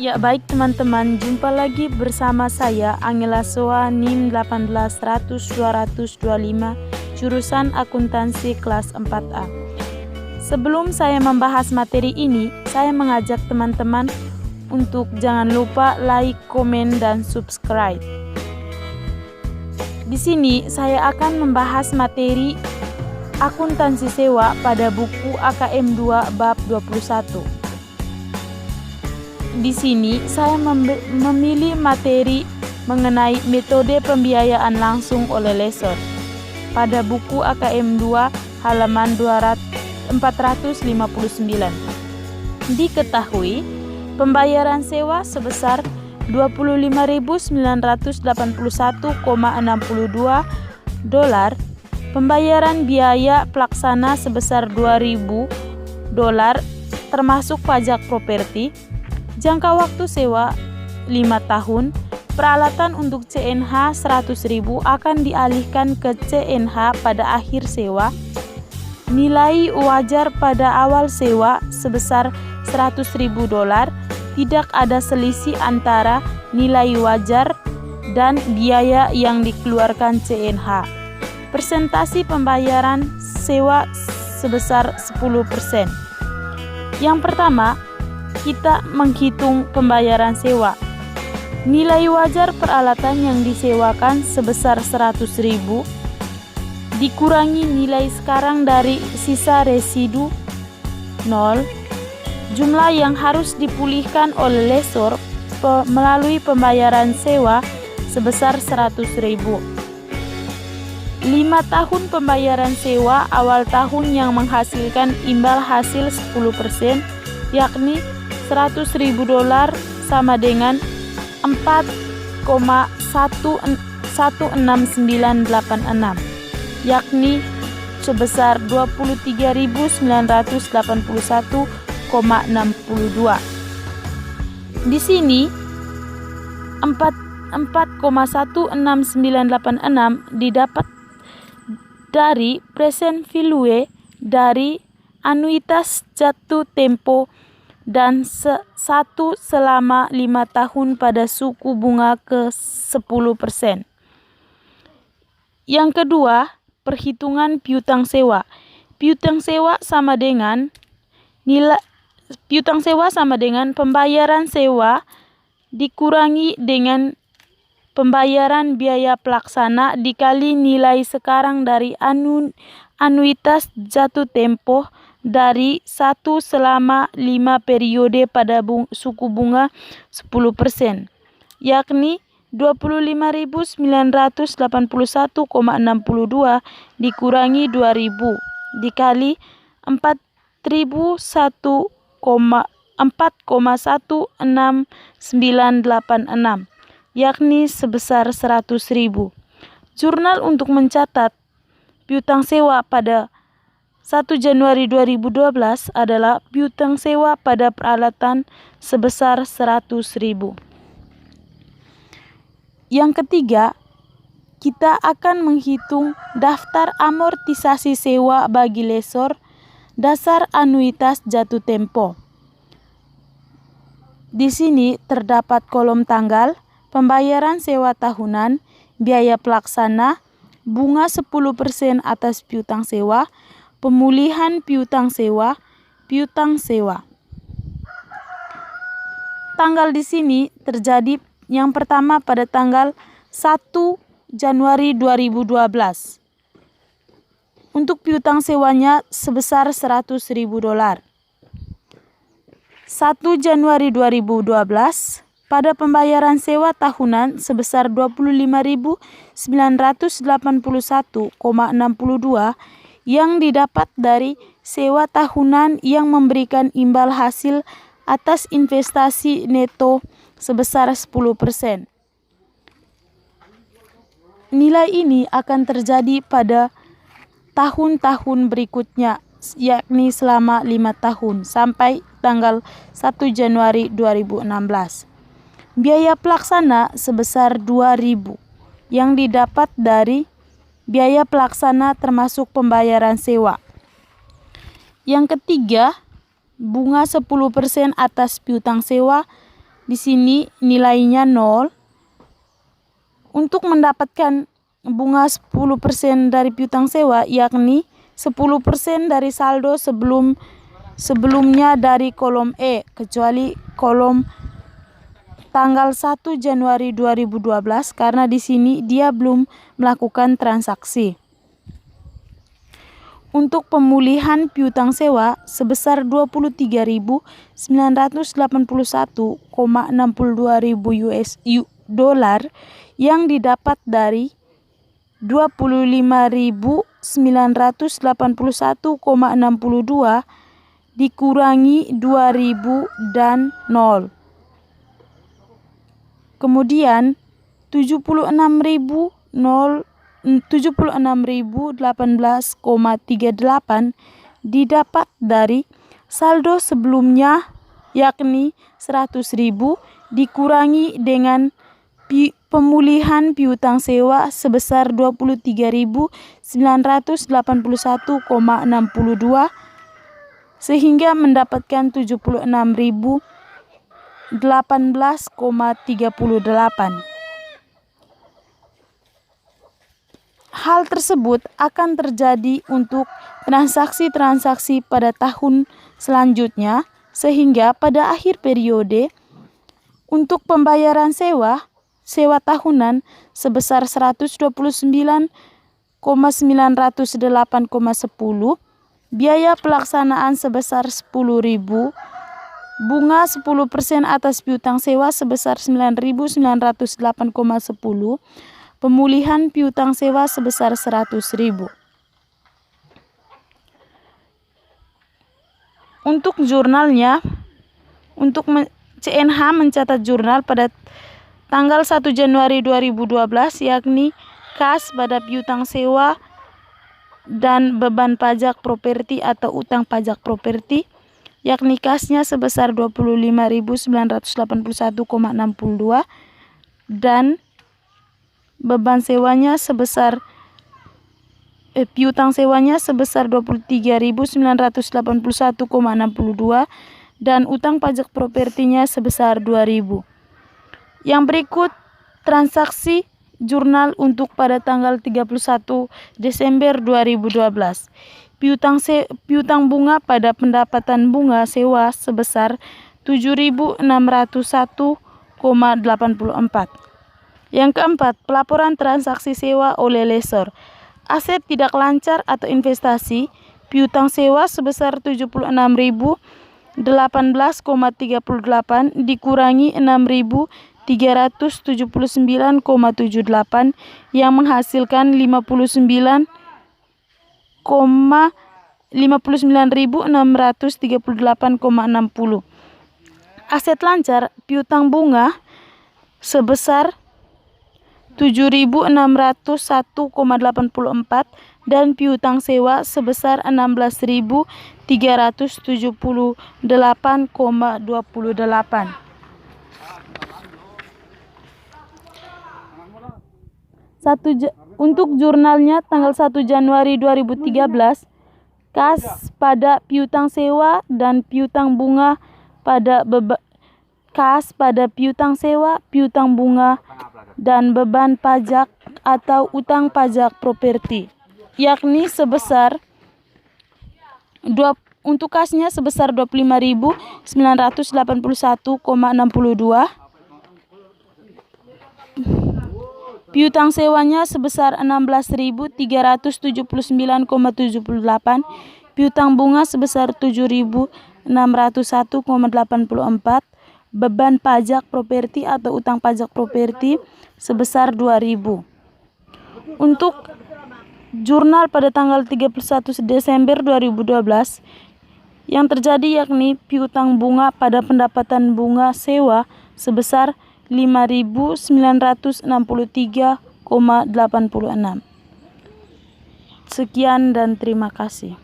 Ya baik teman-teman, jumpa lagi bersama saya Angela Soa NIM 18100-225 jurusan akuntansi kelas 4A. Sebelum saya membahas materi ini, saya mengajak teman-teman untuk jangan lupa like, komen, dan subscribe. Di sini saya akan membahas materi akuntansi sewa pada buku AKM 2 bab 21. Di sini saya memilih materi mengenai metode pembiayaan langsung oleh lessor pada buku AKM 2 halaman 459. Diketahui pembayaran sewa sebesar $25.981,62, pembayaran biaya pelaksana sebesar $2.000 termasuk pajak properti, jangka waktu sewa 5 tahun, peralatan untuk CNH 100.000 akan dialihkan ke CNH pada akhir sewa, nilai wajar pada awal sewa sebesar $100.000, tidak ada selisih antara nilai wajar dan biaya yang dikeluarkan CNH. Persentase pembayaran sewa sebesar 10%. Yang pertama, kita menghitung pembayaran sewa. Nilai wajar peralatan yang disewakan sebesar $100.000 dikurangi nilai sekarang dari sisa residu 0, jumlah yang harus dipulihkan oleh lessor melalui pembayaran sewa sebesar $100.000. 5 tahun pembayaran sewa awal tahun yang menghasilkan imbal hasil 10%, yakni $100.000 sama dengan 4,16986, yakni sebesar $23.981,62. Di sini 4,16986 didapat dari present value dari anuitas jatuh tempo dan satu selama 5 tahun pada suku bunga ke 10%. Yang kedua, perhitungan piutang sewa. Piutang sewa sama dengan pembayaran sewa dikurangi dengan pembayaran biaya pelaksana dikali nilai sekarang dari anuitas jatuh tempo dari 1 selama 5 periode pada suku bunga 10%, yakni $25.981,62 dikurangi 2.000 dikali 4,16986, yakni sebesar $100.000. Jurnal untuk mencatat piutang sewa pada 1 Januari 2012 adalah piutang sewa pada peralatan sebesar $100.000. Yang ketiga, kita akan menghitung daftar amortisasi sewa bagi lessor dasar anuitas jatuh tempo. Di sini terdapat kolom tanggal, pembayaran sewa tahunan, biaya pelaksana, bunga 10% atas piutang sewa, pemulihan piutang sewa, piutang sewa. Tanggal di sini terjadi yang pertama pada tanggal 1 Januari 2012. Untuk piutang sewanya sebesar $100.000. 1 Januari 2012 pada pembayaran sewa tahunan sebesar $25.981,62 yang didapat dari sewa tahunan yang memberikan imbal hasil atas investasi neto sebesar 10%. Nilai ini akan terjadi pada tahun-tahun berikutnya, yakni selama 5 tahun sampai tanggal 1 Januari 2016. Biaya pelaksana sebesar 2.000 yang didapat dari biaya pelaksana termasuk pembayaran sewa. Yang ketiga, bunga 10% atas piutang sewa di sini nilainya 0. Untuk mendapatkan bunga 10% dari piutang sewa, yakni 10% dari saldo sebelumnya dari kolom E, kecuali kolom tanggal 1 Januari 2012 karena di sini dia belum melakukan transaksi. Untuk pemulihan piutang sewa sebesar 23.981,62 US dolar yang didapat dari 25.981,62 dikurangi 2.000 dan 0. Kemudian 76.018,38 didapat dari saldo sebelumnya, yakni 100.000 dikurangi dengan pemulihan piutang sewa sebesar 23.981,62 sehingga mendapatkan 76.018,38. Hal tersebut akan terjadi untuk transaksi-transaksi pada tahun selanjutnya, sehingga pada akhir periode untuk pembayaran sewa tahunan sebesar 129.908,10, biaya pelaksanaan sebesar 10.000, bunga 10% atas piutang sewa sebesar 9.908,10, pemulihan piutang sewa sebesar 100.000. Untuk jurnalnya, CNH mencatat jurnal pada tanggal 1 Januari 2012, yakni kas pada piutang sewa dan beban pajak properti atau utang pajak properti, yakni kasnya sebesar 25.981,62 dan beban sewanya sebesar piutang sewanya sebesar 23.981,62 dan utang pajak propertinya sebesar 2.000. Yang berikut transaksi jurnal untuk pada tanggal 31 Desember 2012. Piutang bunga pada pendapatan bunga sewa sebesar 7.601,84. Yang keempat, pelaporan transaksi sewa oleh lessor. Aset tidak lancar atau investasi, piutang sewa sebesar 76.018,38 dikurangi 6.379,78 yang menghasilkan 59.638,60. Aset lancar, piutang bunga sebesar 7.601,84 dan piutang sewa sebesar 16.378,28. Untuk jurnalnya tanggal 1 Januari 2013, kas pada piutang sewa dan piutang bunga pada kas pada piutang sewa, piutang bunga dan beban pajak atau utang pajak properti, yakni sebesar untuk kasnya sebesar 25.981,62, piutang sewanya sebesar 16.379,78, piutang bunga sebesar 7.601,84, beban pajak properti atau utang pajak properti sebesar 2.000. Untuk jurnal pada tanggal 31 Desember 2012 yang terjadi, yakni piutang bunga pada pendapatan bunga sewa sebesar 5.963,86. Sekian dan terima kasih.